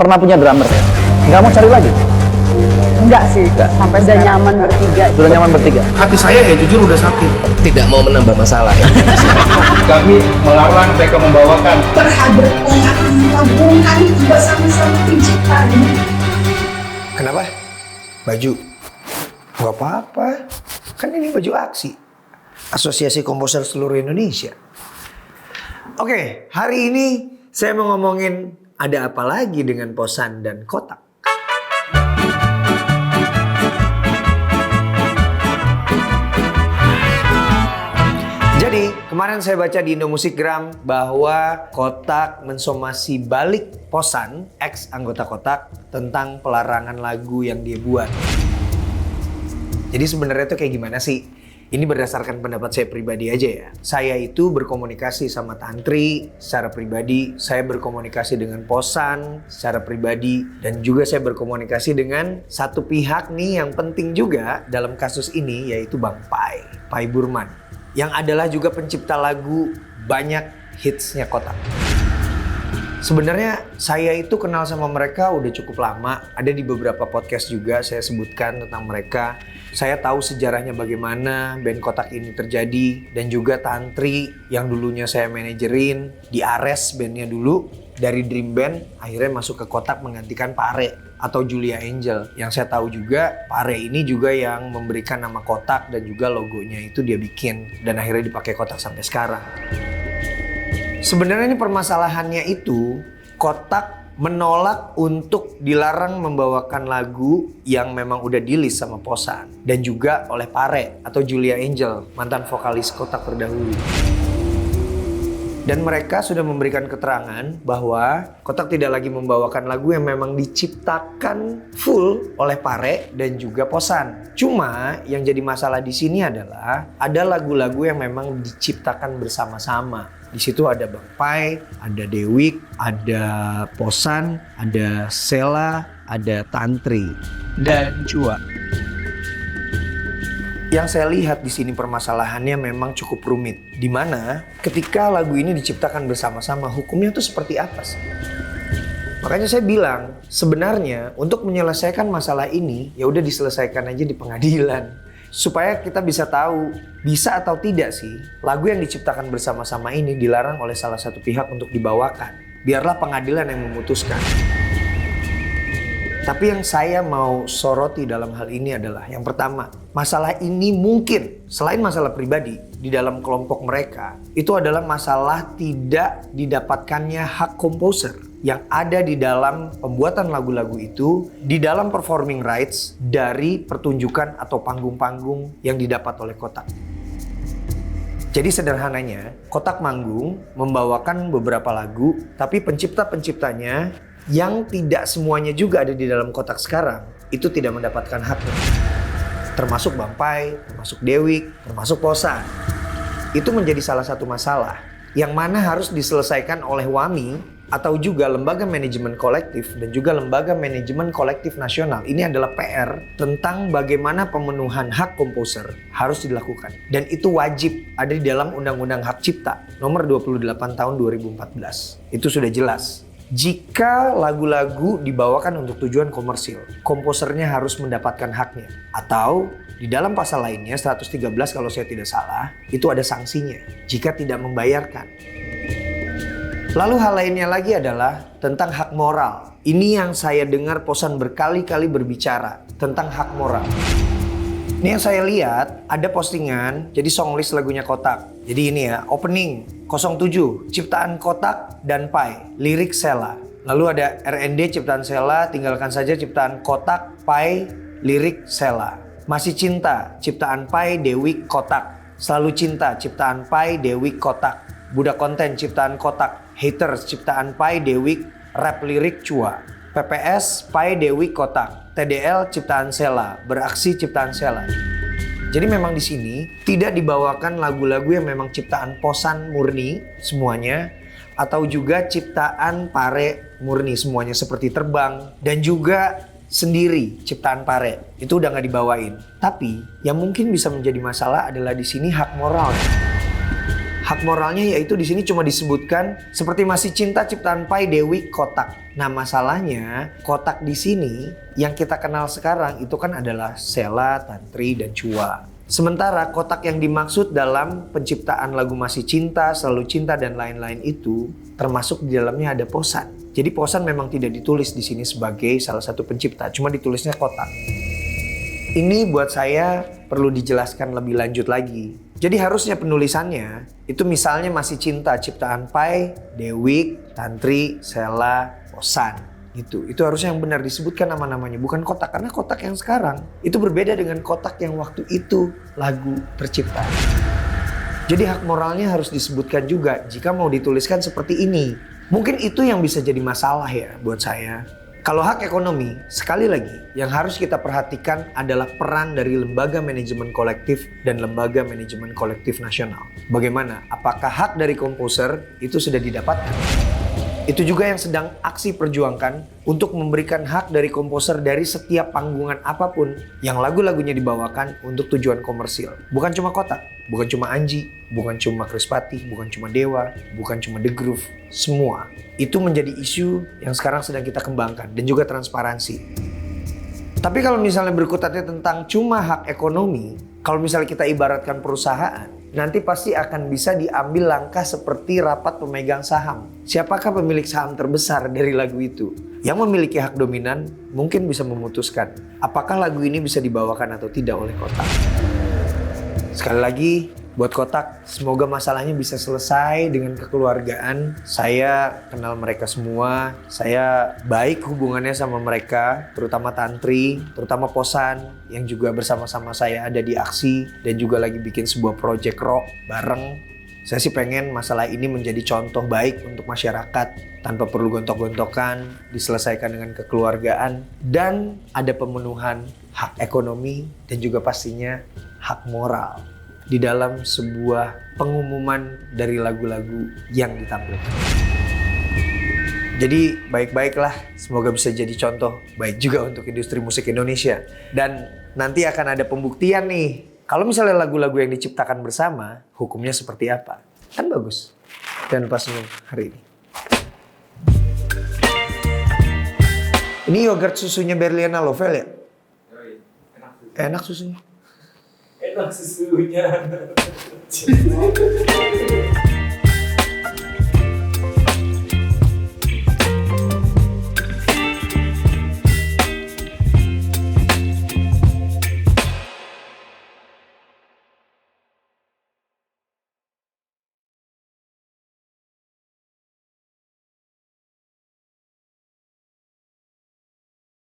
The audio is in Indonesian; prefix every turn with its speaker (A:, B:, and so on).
A: pernah punya drummer ya? Nggak mau cari lagi?
B: Enggak sih, sampai sudah nyaman bertiga.
A: Sudah nyaman bertiga?
C: Hati saya ya jujur udah sakit.
D: Tidak mau menambah masalah ya.
C: Kami melawan, mereka membawakan.
E: Terhadap yang menggabungkan bersama-sama penciptanya.
C: Kenapa? Baju? Gak apa-apa. Kan ini baju aksi. Asosiasi Komposer Seluruh Indonesia. Oke, hari ini saya mau ngomongin ada apa lagi dengan Posan dan Kotak. Jadi, kemarin saya baca di Indomusikgram bahwa Kotak mensomasi balik Posan, ex anggota Kotak, tentang pelarangan lagu yang dia buat. Jadi sebenarnya itu kayak gimana sih? Ini berdasarkan pendapat saya pribadi aja ya. Saya itu berkomunikasi sama Tantri secara pribadi, saya berkomunikasi dengan Posan secara pribadi, dan juga saya berkomunikasi dengan satu pihak nih yang penting juga dalam kasus ini, yaitu Bang Pai Burman. Yang adalah juga pencipta lagu banyak hitsnya Kotak. Sebenarnya saya itu kenal sama mereka udah cukup lama. Ada di beberapa podcast juga saya sebutkan tentang mereka. Saya tahu sejarahnya bagaimana band Kotak ini terjadi. Dan juga Tantri yang dulunya saya manajerin di Ares bandnya dulu. Dari Dream Band akhirnya masuk ke Kotak menggantikan Pare atau Julia Angel. Yang saya tahu juga Pare ini juga yang memberikan nama Kotak dan juga logonya itu dia bikin. Dan akhirnya dipakai Kotak sampai sekarang. Sebenarnya ini permasalahannya itu Kotak menolak untuk dilarang membawakan lagu yang memang udah di-list sama Posan. Dan juga oleh Pare atau Julia Angel, mantan vokalis Kotak terdahulu. Dan mereka sudah memberikan keterangan bahwa Kotak tidak lagi membawakan lagu yang memang diciptakan full oleh Pare dan juga Posan. Cuma yang jadi masalah di sini adalah ada lagu-lagu yang memang diciptakan bersama-sama. Di situ ada Bang Pai, ada Dewik, ada Posan, ada Sela, ada Tantri, dan Chua. Yang saya lihat di sini permasalahannya memang cukup rumit. Di mana ketika lagu ini diciptakan bersama-sama, hukumnya itu seperti apa sih? Makanya saya bilang, sebenarnya untuk menyelesaikan masalah ini, ya udah diselesaikan aja di pengadilan. Supaya kita bisa tahu, bisa atau tidak sih, lagu yang diciptakan bersama-sama ini dilarang oleh salah satu pihak untuk dibawakan. Biarlah pengadilan yang memutuskan. Tapi yang saya mau soroti dalam hal ini adalah yang pertama, masalah ini mungkin selain masalah pribadi di dalam kelompok mereka, itu adalah masalah tidak didapatkannya hak komposer yang ada di dalam pembuatan lagu-lagu itu, di dalam performing rights dari pertunjukan atau panggung-panggung yang didapat oleh Kotak. Jadi sederhananya, Kotak manggung membawakan beberapa lagu, tapi pencipta-penciptanya yang tidak semuanya juga ada di dalam Kotak sekarang, itu tidak mendapatkan haknya. Termasuk Bang Pai, termasuk Dewik, termasuk Posan. Itu menjadi salah satu masalah yang mana harus diselesaikan oleh WAMI atau juga Lembaga Manajemen Kolektif dan juga Lembaga Manajemen Kolektif Nasional. Ini adalah PR tentang bagaimana pemenuhan hak komposer harus dilakukan. Dan itu wajib ada di dalam Undang-Undang Hak Cipta nomor 28 tahun 2014. Itu sudah jelas. Jika lagu-lagu dibawakan untuk tujuan komersil, komposernya harus mendapatkan haknya. Atau di dalam pasal lainnya, 113 kalau saya tidak salah, itu ada sanksinya jika tidak membayarkan. Lalu hal lainnya lagi adalah tentang hak moral. Ini yang saya dengar Posan berkali-kali berbicara tentang hak moral. Ini yang saya lihat ada postingan, jadi songlist lagunya Kotak. Jadi ini ya, opening 07, ciptaan Kotak dan Pai, lirik Sela. Lalu ada RND ciptaan Sela, tinggalkan saja ciptaan Kotak, Pai, lirik Sela. Masih cinta, ciptaan Pai, Dewik, Kotak. Selalu cinta, ciptaan Pai, Dewik, Kotak. Budak konten, ciptaan Kotak. Haters, ciptaan Pai, Dewik, rap lirik Chua. PPS, Pai, Dewik, Kotak. TDL, ciptaan Sela. Beraksi, ciptaan Sela. Jadi memang di sini tidak dibawakan lagu-lagu yang memang ciptaan Posan murni semuanya, atau juga ciptaan Pare murni semuanya seperti Terbang dan juga sendiri ciptaan Pare. Itu udah nggak dibawain. Tapi yang mungkin bisa menjadi masalah adalah di sini hak moral. Hak moralnya yaitu di sini cuma disebutkan seperti masih cinta ciptaan Pai Dewi Kotak. Nah masalahnya Kotak di sini yang kita kenal sekarang itu kan adalah Sela, Tantri, dan Chua. Sementara Kotak yang dimaksud dalam penciptaan lagu Masih Cinta, Selalu Cinta, dan lain-lain itu termasuk di dalamnya ada Posan. Jadi Posan memang tidak ditulis di sini sebagai salah satu pencipta, cuma ditulisnya Kotak. Ini buat saya perlu dijelaskan lebih lanjut lagi. Jadi harusnya penulisannya itu misalnya Masih Cinta ciptaan Pai, Dewi, Tantri, Sela, Posan gitu. Itu harusnya yang benar disebutkan nama-namanya, bukan Kotak. Karena Kotak yang sekarang itu berbeda dengan Kotak yang waktu itu lagu tercipta. Jadi hak moralnya harus disebutkan juga jika mau dituliskan seperti ini. Mungkin itu yang bisa jadi masalah ya buat saya. Kalau hak ekonomi, sekali lagi, yang harus kita perhatikan adalah peran dari lembaga manajemen kolektif dan lembaga manajemen kolektif nasional. Bagaimana? Apakah hak dari komposer itu sudah didapatkan? Itu juga yang sedang aksi perjuangkan untuk memberikan hak dari komposer dari setiap panggungan apapun yang lagu-lagunya dibawakan untuk tujuan komersil. Bukan cuma Kotak, bukan cuma Anji, bukan cuma Krispatih, bukan cuma Dewa, bukan cuma The Groove. Semua itu menjadi isu yang sekarang sedang kita kembangkan dan juga transparansi. Tapi kalau misalnya berkutatnya tentang cuma hak ekonomi, kalau misalnya kita ibaratkan perusahaan, nanti pasti akan bisa diambil langkah seperti rapat pemegang saham. Siapakah pemilik saham terbesar dari lagu itu? Yang memiliki hak dominan mungkin bisa memutuskan apakah lagu ini bisa dibawakan atau tidak oleh Kotak. Sekali lagi, buat Kotak, semoga masalahnya bisa selesai dengan kekeluargaan. Saya kenal mereka semua, saya baik hubungannya sama mereka, terutama Tantri, terutama Posan yang juga bersama-sama saya ada di aksi dan juga lagi bikin sebuah project rock bareng. Saya sih pengen masalah ini menjadi contoh baik untuk masyarakat tanpa perlu gontok-gontokan, diselesaikan dengan kekeluargaan, dan ada pemenuhan hak ekonomi dan juga pastinya hak moral di dalam sebuah pengumuman dari lagu-lagu yang ditampilkan. Jadi baik-baiklah, semoga bisa jadi contoh baik juga untuk industri musik Indonesia. Dan nanti akan ada pembuktian nih, kalau misalnya lagu-lagu yang diciptakan bersama, hukumnya seperti apa. Kan bagus. Dan pas hari ini. Ini yogurt susunya Berliana Lovell ya? Enak susunya.
D: Enak susunya.